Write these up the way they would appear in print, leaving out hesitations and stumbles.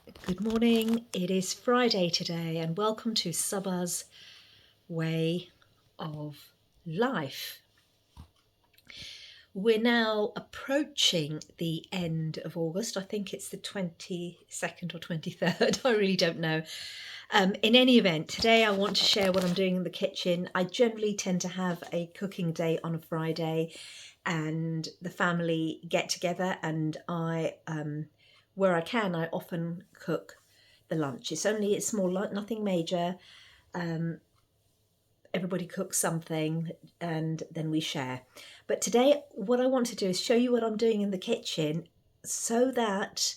Good morning. It is Friday today, and welcome to Sabba's Way of Life. We're now approaching the end of August. I think it's the 22nd or 23rd. I really don't know. In any event, today I want to share what I'm doing in the kitchen. I generally tend to have a cooking day on a Friday, and the family get together, and where I can, I often cook the lunch. It's only a small lunch, nothing major. Everybody cooks something and then we share. But today, what I want to do is show you what I'm doing in the kitchen so that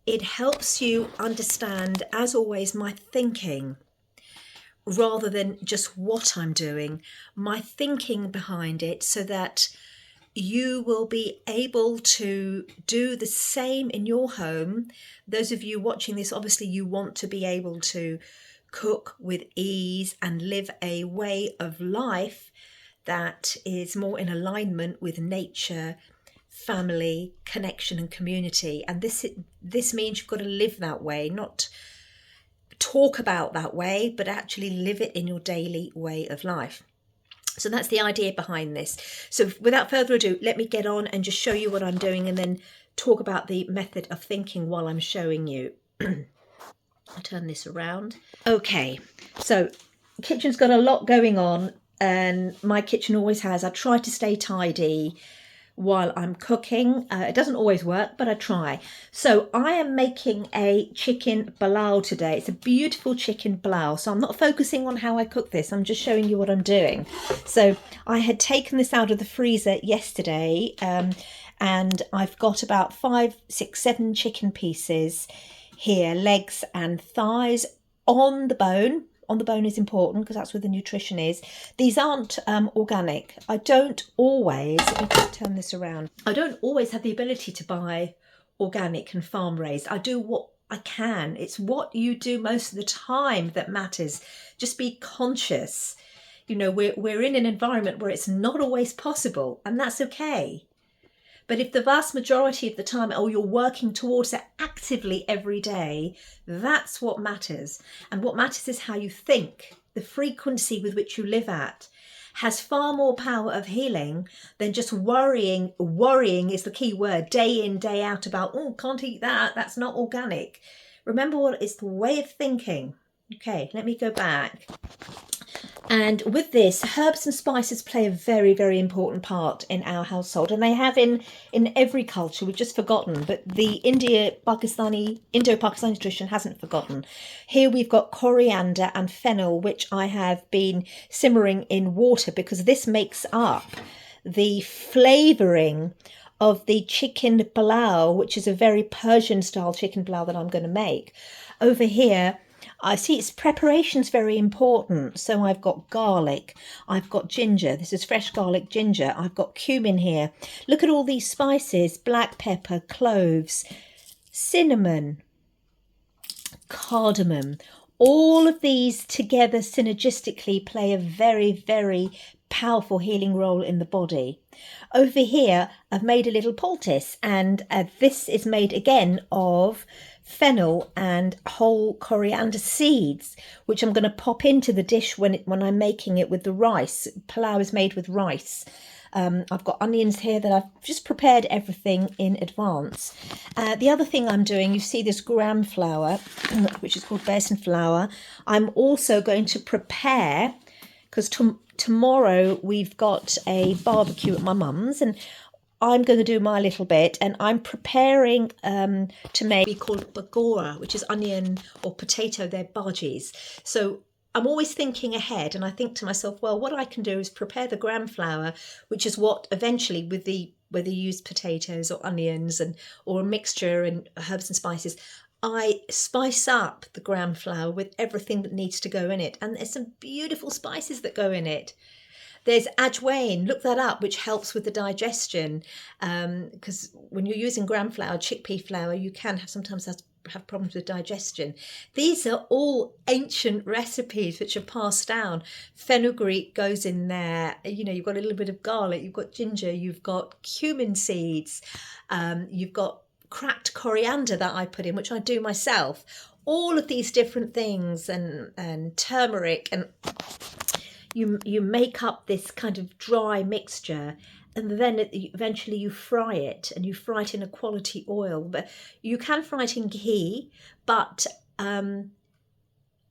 it helps you understand, as always, my thinking rather than just what I'm doing, my thinking behind it, so that you will be able to do the same in your home. Those of you watching this, obviously you want to be able to cook with ease and live a way of life that is more in alignment with nature, family, connection and community. And this means you've got to live that way, not talk about that way, but actually live it in your daily way of life. So that's the idea behind this. So without further ado, let me get on and just show you what I'm doing and then talk about the method of thinking while I'm showing you. I'll turn this around. Okay, so the kitchen's got a lot going on, and my kitchen always has. I try to stay tidy while I'm cooking. It doesn't always work, but I try. So I am making a chicken pilau today. It's a beautiful chicken pilau. So I'm not focusing on how I cook this. I'm just showing you what I'm doing. So I had taken this out of the freezer yesterday, and I've got about 5, 6, 7 chicken pieces here, legs and thighs on the bone. On the bone is important because that's where the nutrition is. These aren't organic. I don't always, let me just turn this around. I don't always have the ability to buy organic and farm raised. I do what I can. It's what you do most of the time that matters. Just be conscious. You know, we're in an environment where it's not always possible, and that's okay. But if the vast majority of the time, you're working towards it actively every day, that's what matters. And what matters is how you think. The frequency with which you live at has far more power of healing than just worrying. Worrying is the key word, day in, day out, about, can't eat that, that's not organic. Remember what it's the way of thinking. Okay, let me go back. And with this, herbs and spices play a very, very important part in our household, and they have in every culture. We've just forgotten, but the Indo-Pakistani tradition hasn't forgotten. Here we've got coriander and fennel, which I have been simmering in water because this makes up the flavouring of the chicken pilau, which is a very Persian style chicken pilau that I'm going to make. Over here, I see its preparation's very important. So I've got garlic, I've got ginger. This is fresh garlic ginger. I've got cumin here. Look at all these spices: black pepper, cloves, cinnamon, cardamom. All of these together synergistically play a very, very powerful healing role in the body. Over here, I've made a little poultice, and this is made again of fennel and whole coriander seeds, which I'm going to pop into the dish when I'm making it with the rice. Pilau is made with rice. I've got onions here that I've just prepared everything in advance. The other thing I'm doing, you see this gram flour, which is called besan flour. I'm also going to prepare, because tomorrow we've got a barbecue at my mum's, and I'm going to do my little bit, and I'm preparing to make called bagora, which is onion or potato. They're bhajis. So I'm always thinking ahead, and I think to myself, well, what I can do is prepare the gram flour, which is what eventually, with whether you use potatoes or onions or a mixture and herbs and spices, I spice up the gram flour with everything that needs to go in it. And there's some beautiful spices that go in it. There's ajwain, look that up, which helps with the digestion, because when you're using gram flour, chickpea flour, you can sometimes have problems with digestion. These are all ancient recipes which are passed down. Fenugreek goes in there. You know, you've got a little bit of garlic, you've got ginger, you've got cumin seeds, you've got cracked coriander that I put in, which I do myself. All of these different things, and turmeric, and you make up this kind of dry mixture, and then eventually you fry it, and you fry it in a quality oil. But you can fry it in ghee, but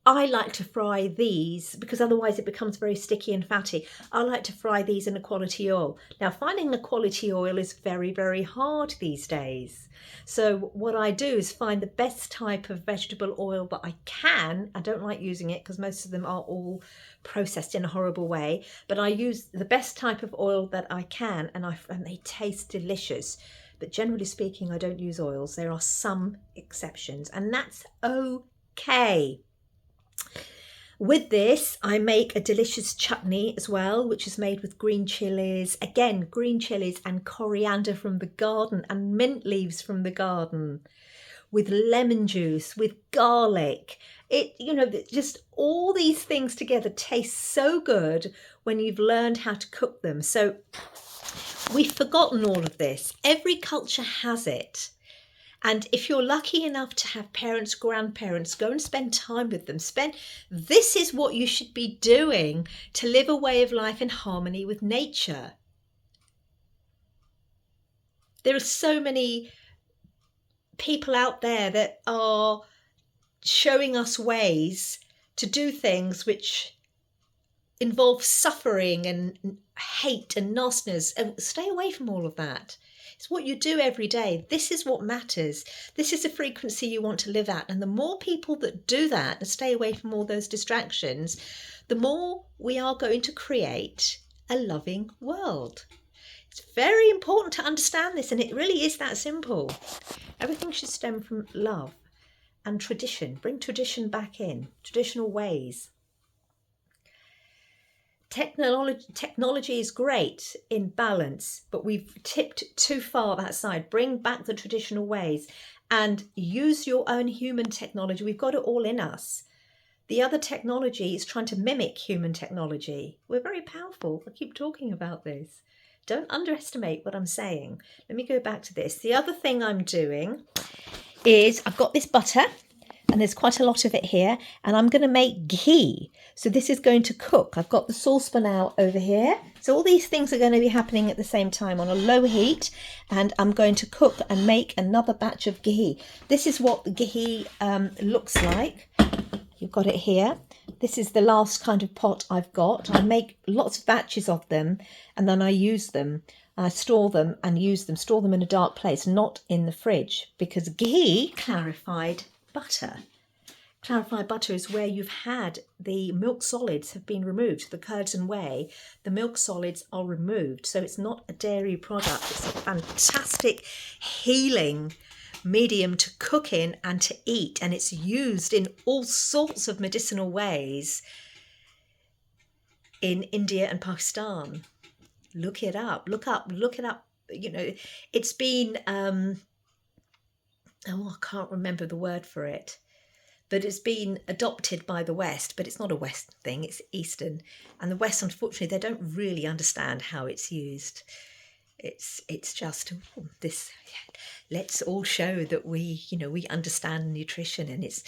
I like to fry these because otherwise it becomes very sticky and fatty. I like to fry these in a quality oil. Now, finding a quality oil is very, very hard these days. So what I do is find the best type of vegetable oil that I can. I don't like using it because most of them are all processed in a horrible way, but I use the best type of oil that I can, and they taste delicious. But generally speaking, I don't use oils. There are some exceptions, and that's okay. With this, I make a delicious chutney as well, which is made with green chilies. Again, green chilies and coriander from the garden and mint leaves from the garden, with lemon juice, with garlic. Just all these things together taste so good when you've learned how to cook them. So we've forgotten all of this. Every culture has it. And if you're lucky enough to have parents, grandparents, go and spend time with them. This is what you should be doing to live a way of life in harmony with nature. There are so many people out there that are showing us ways to do things which involve suffering and hate and nastiness. And stay away from all of that. It's what you do every day. This is what matters. This is the frequency you want to live at. And the more people that do that and stay away from all those distractions, the more we are going to create a loving world. It's very important to understand this, and it really is that simple. Everything should stem from love and tradition. Bring tradition back in, traditional ways. Technology is great in balance, but we've tipped too far that side. Bring back the traditional ways and use your own human technology. We've got it all in us. The other technology is trying to mimic human technology. We're very powerful. I keep talking about this. Don't underestimate what I'm saying. Let me go back to this. The other thing I'm doing is I've got this butter, and there's quite a lot of it here, and I'm going to make ghee. So this is going to cook. I've got the saucepan out over here. So all these things are going to be happening at the same time on a low heat, and I'm going to cook and make another batch of ghee. This is what the ghee looks like. You've got it here. This is the last kind of pot I've got. I make lots of batches of them, and then I use them. I store them and use them. Store them in a dark place, not in the fridge, because ghee, clarified butter. Clarified butter is where you've had the milk solids have been removed, the curds and whey. The milk solids are removed, so it's not a dairy product. It's a fantastic healing medium to cook in and to eat, and it's used in all sorts of medicinal ways in India and Pakistan. Look it up. Look it up. It's been I can't remember the word for it, but it's been adopted by the West, but it's not a Western thing, it's Eastern. And the West, unfortunately, they don't really understand how it's used. It's just this, let's all show that we understand nutrition and it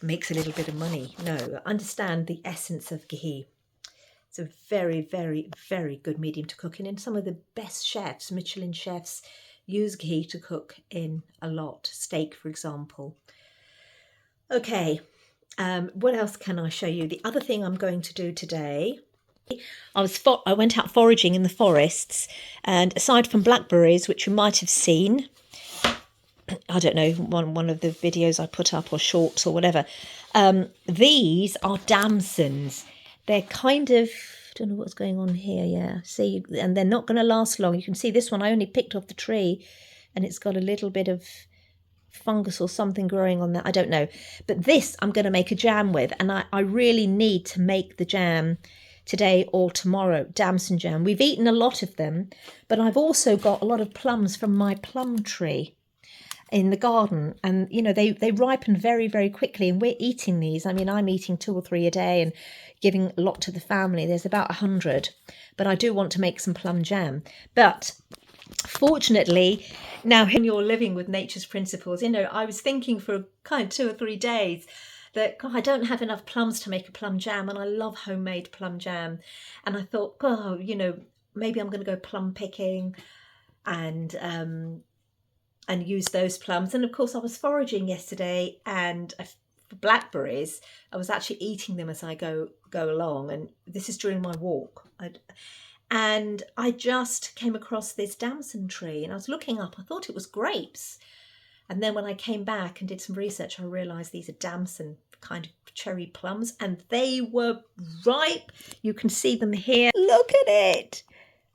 makes a little bit of money. No, understand the essence of ghee. It's a very, very, very good medium to cook in. And some of the best chefs, Michelin chefs, use ghee to cook in a lot. Steak, for example. Okay, what else can I show you? The other thing I'm going to do today, I went out foraging in the forests, and aside from blackberries, which you might have seen, I don't know, one of the videos I put up or shorts or whatever, these are damsons. They're kind of, I don't know what's going on here, yeah, see, and they're not going to last long. You can see this one I only picked off the tree, and it's got a little bit of fungus or something growing on that, I don't know. But this I'm going to make a jam with, and I really need to make the jam today or tomorrow, damson jam. We've eaten a lot of them, but I've also got a lot of plums from my plum tree in the garden, and they ripen very, very quickly, and we're eating these. I mean, I'm eating 2 or 3 a day and giving a lot to the family. There's about 100, but I do want to make some plum jam. But Fortunately, now when you're living with nature's principles, I was thinking for kind of 2 or 3 days that, God, I don't have enough plums to make a plum jam, and I love homemade plum jam. And I thought, God, maybe I'm going to go plum picking and use those plums. And of course, I was foraging yesterday, and for blackberries, I was actually eating them as I go along. And this is during my walk. And I just came across this damson tree, and I was looking up. I thought it was grapes. And then when I came back and did some research, I realised these are damson kind of cherry plums, and they were ripe. You can see them here. Look at it.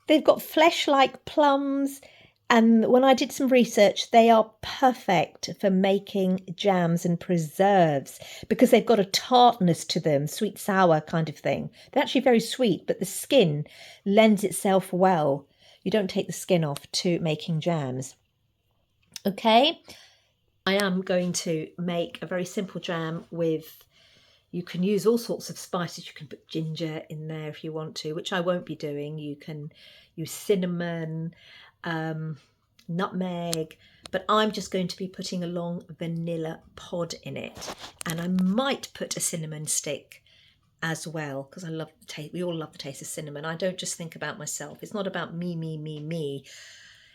They've got flesh-like plums. And when I did some research, they are perfect for making jams and preserves because they've got a tartness to them, sweet sour kind of thing. They're actually very sweet, but the skin lends itself well. You don't take the skin off to making jams. Okay, I am going to make a very simple jam with, you can use all sorts of spices. You can put ginger in there if you want to, which I won't be doing. You can use cinnamon, nutmeg, but I'm just going to be putting a long vanilla pod in it, and I might put a cinnamon stick as well because I love the taste. We all love the taste of cinnamon. I don't just think about myself. It's not about me.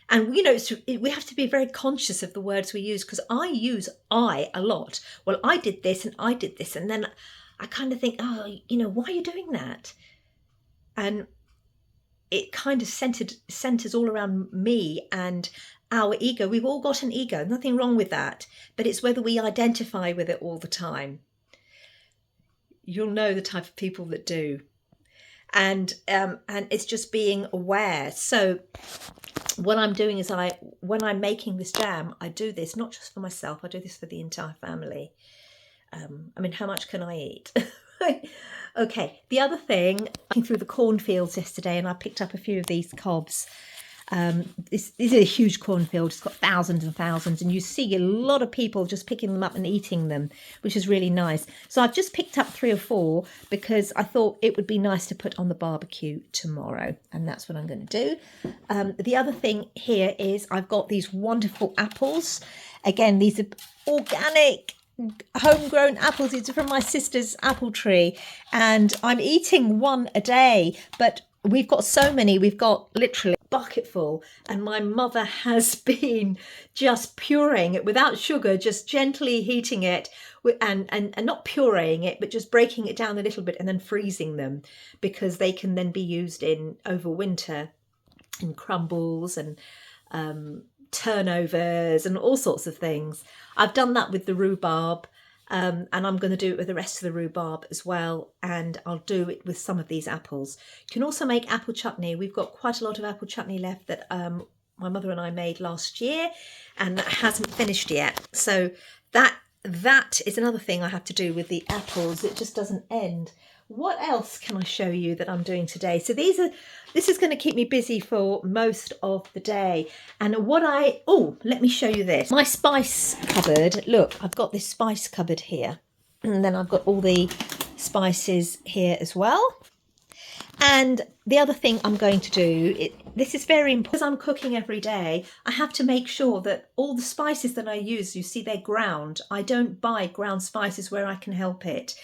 And we have to be very conscious of the words we use, because I use I a lot. Well, I did this and I did this, and then I kind of think, oh, why are you doing that? And it kind of centers all around me and our ego. We've all got an ego, nothing wrong with that, but it's whether we identify with it all the time. You'll know the type of people that do. And it's just being aware. So what I'm doing is when I'm making this jam, I do this not just for myself, I do this for the entire family. How much can I eat? Okay, the other thing, looking through the cornfields yesterday, and I picked up a few of these cobs. This is a huge cornfield. It's got thousands and thousands, and you see a lot of people just picking them up and eating them, which is really nice. So I've just picked up 3 or 4 because I thought it would be nice to put on the barbecue tomorrow, and that's what I'm going to do. The other thing here is I've got these wonderful apples. Again, these are organic, homegrown apples. These are from my sister's apple tree, and I'm eating one a day, but we've got so many. We've got literally a bucketful, and my mother has been just pureeing it without sugar, just gently heating it and not pureeing it, but just breaking it down a little bit and then freezing them, because they can then be used over winter in crumbles and turnovers and all sorts of things. I've done that with the rhubarb, and I'm going to do it with the rest of the rhubarb as well, and I'll do it with some of these apples. You can also make apple chutney. We've got quite a lot of apple chutney left that my mother and I made last year, and that hasn't finished yet. So that is another thing I have to do with the apples. It just doesn't end. What else can I show you that I'm doing today? So this is going to keep me busy for most of the day. And let me show you this. My spice cupboard. Look, I've got this spice cupboard here. And then I've got all the spices here as well. And the other thing I'm going to do, this is very important. Because I'm cooking every day, I have to make sure that all the spices that I use, you see, they're ground. I don't buy ground spices where I can help it.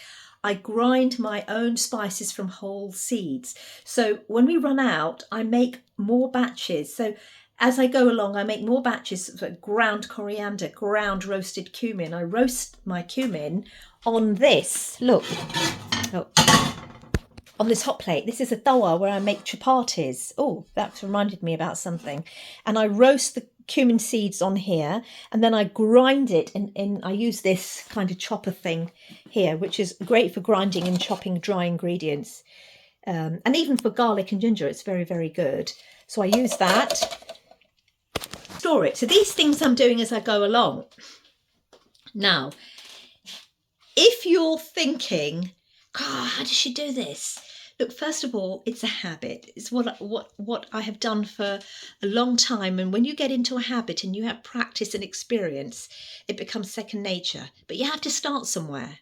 I grind my own spices from whole seeds. So when we run out, I make more batches. So as I go along, I make more batches of ground coriander, ground roasted cumin. I roast my cumin on this. Look, on this hot plate. This is a tawa where I make chapatis. Oh, that's reminded me about something. And I roast the cumin seeds on here, and then I grind it I use this kind of chopper thing here, which is great for grinding and chopping dry ingredients, and even for garlic and ginger it's very, very good. So I use that, store it. So these things I'm doing as I go along. Now, if you're thinking, God, how does she do this? Look, first of all, it's a habit. It's what I have done for a long time. And when you get into a habit and you have practice and experience, it becomes second nature. But you have to start somewhere.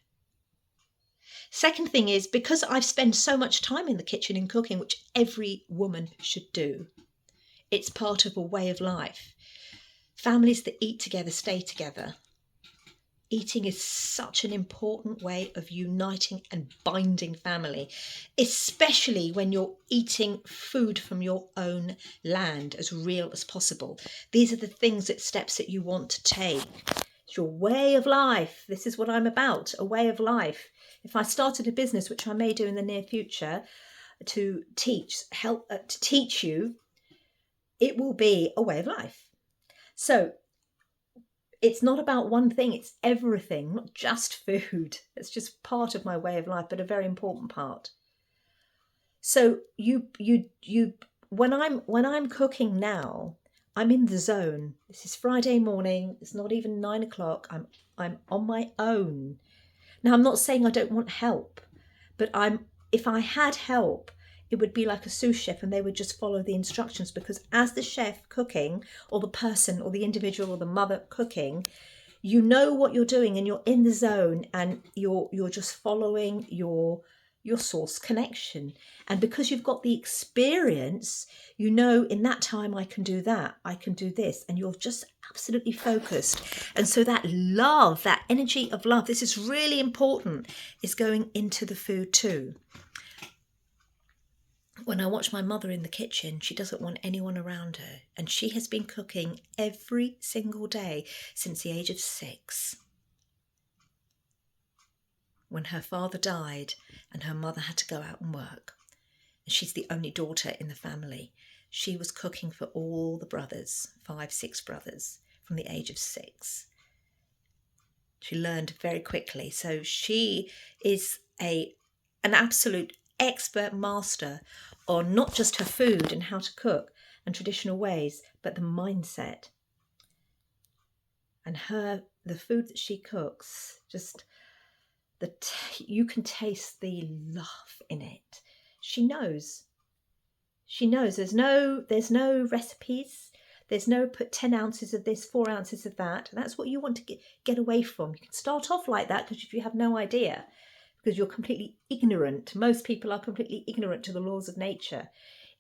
Second thing is, because I've spent so much time in the kitchen and cooking, which every woman should do, It's part of a way of life. Families that eat together stay together. Eating is such an important way of uniting and binding family, especially when you're eating food from your own land, as real as possible. These are the steps that you want to take. It's your way of life. This is what I'm about, a way of life. If I started a business, which I may do in the near future, to teach you, it will be a way of life. So it's not about one thing, it's everything, not just food. It's just part of my way of life, but a very important part. So when I'm cooking now, I'm in the zone. This is Friday morning. It's not even 9 o'clock. I'm on my own. Now, I'm not saying I don't want help, but if I had help, it would be like a sous chef and they would just follow the instructions, because as the chef cooking, or the person or the individual or the mother cooking, you know what you're doing and you're in the zone and you're just following your source connection. And because you've got the experience, you know, in that time I can do that, I can do this, and you're just absolutely focused. And so that love, that energy of love, this is really important, is going into the food too. When I watch my mother in the kitchen, she doesn't want anyone around her. And she has been cooking every single day since the age of 6. When her father died and her mother had to go out and work, and she's the only daughter in the family, she was cooking for all the brothers, 5, 6 brothers, from the age of 6. She learned very quickly. So she is an absolute expert master on not just her food and how to cook and traditional ways, but the mindset. And the food that she cooks, just you can taste the love in it. She knows. There's no recipes. There's no put 10 ounces of this, 4 ounces of that. That's what you want to get away from. You can start off like that because if you have no idea, because you're completely ignorant. Most people are completely ignorant to the laws of nature.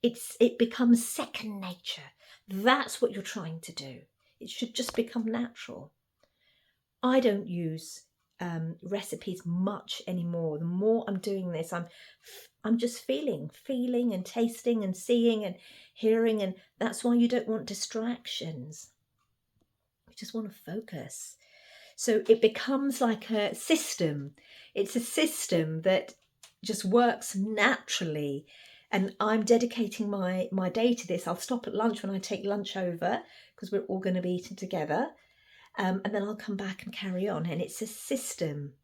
It becomes second nature. That's what you're trying to do. It should just become natural. I don't use recipes much anymore. The more I'm doing this, I'm just feeling and tasting and seeing and hearing, and that's why you don't want distractions. You just want to focus. So it becomes like a system. It's a system that just works naturally. And I'm dedicating my day to this. I'll stop at lunch when I take lunch over, because we're all going to be eating together. And then I'll come back and carry on. And it's a system.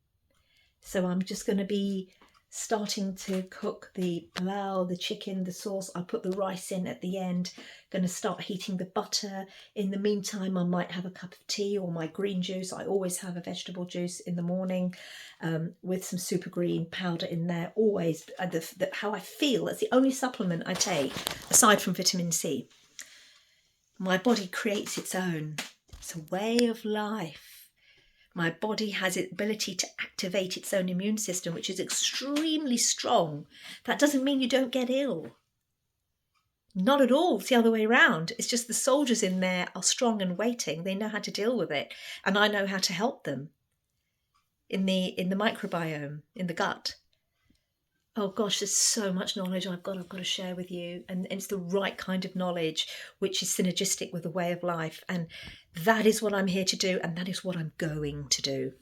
So I'm just going to be starting to cook the pilau, the chicken, the sauce. I put the rice in at the end. Going to start heating the butter. In the meantime, I might have a cup of tea or my green juice. I always have a vegetable juice in the morning with some super green powder in there. Always how I feel. That's the only supplement I take aside from vitamin C. My body creates its own. It's a way of life. My body has the ability to activate its own immune system, which is extremely strong. That doesn't mean you don't get ill. Not at all. It's the other way around. It's just the soldiers in there are strong and waiting. They know how to deal with it. And I know how to help them in the microbiome, in the gut. Oh gosh, there's so much knowledge I've got to share with you. And it's the right kind of knowledge, which is synergistic with the way of life. And that is what I'm here to do. And that is what I'm going to do.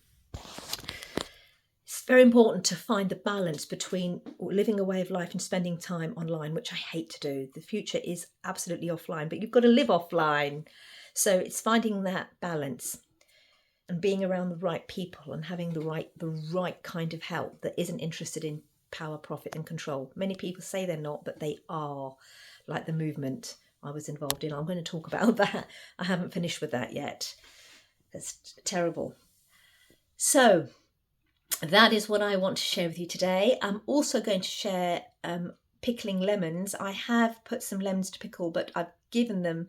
It's very important to find the balance between living a way of life and spending time online, which I hate to do. The future is absolutely offline, but you've got to live offline. So it's finding that balance and being around the right people and having the right kind of help that isn't interested in power, profit and control. Many people say they're not, but they are, like the movement I was involved in. I'm going to talk about that. I haven't finished with that yet. That's terrible. So that is what I want to share with you today. I'm also going to share pickling lemons. I have put some lemons to pickle, but I've given them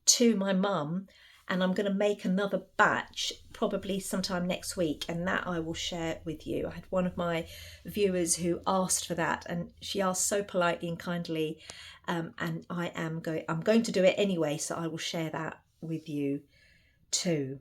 to my mum, and I'm going to make another batch probably sometime next week, and that I will share with you. I had one of my viewers who asked for that, and she asked so politely and kindly and I'm going to do it anyway, so I will share that with you too.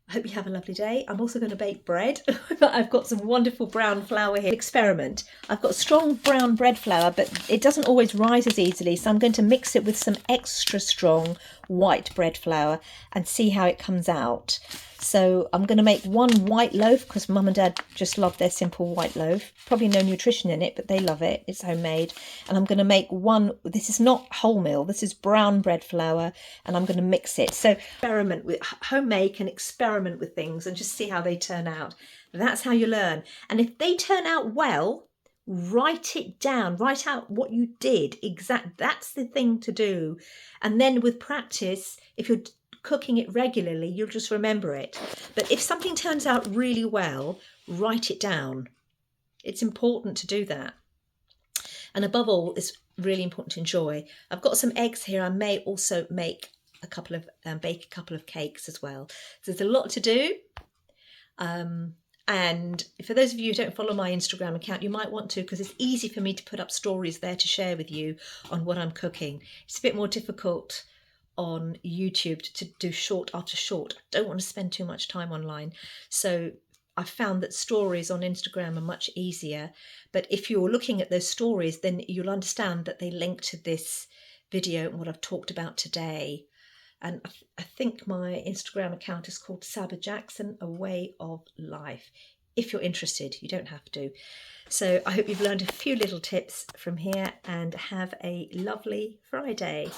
I hope you have a lovely day. I'm also going to bake bread. I've got some wonderful brown flour here. Experiment. I've got strong brown bread flour, but it doesn't always rise as easily, so I'm going to mix it with some extra strong white bread flour and see how it comes out. So I'm going to make one white loaf because Mum and Dad just love their simple white loaf. Probably no nutrition in it, but they love it. It's homemade. And I'm going to make one. This is not wholemeal. This is brown bread flour, and I'm going to mix it. So experiment with homemade, can experiment with things and just see how they turn out. That's how you learn. And if they turn out well, write it down. Write out what you did. That's the thing to do. And then with practice, if you're cooking it regularly, you'll just remember it. But if something turns out really well, write it down. It's important to do that. And above all, it's really important to enjoy. I've got some eggs here. I may also make a couple of bake a couple of cakes as well. So there's a lot to do. And for those of you who don't follow my Instagram account, you might want to, because it's easy for me to put up stories there to share with you on what I'm cooking. It's a bit more difficult on YouTube to do short after short. I don't want to spend too much time online. So I've found that stories on Instagram are much easier. But if you're looking at those stories, then you'll understand that they link to this video and what I've talked about today. And I think my Instagram account is called Saba Jackson, A Way of Life. If you're interested, you don't have to. So I hope you've learned a few little tips from here, and have a lovely Friday.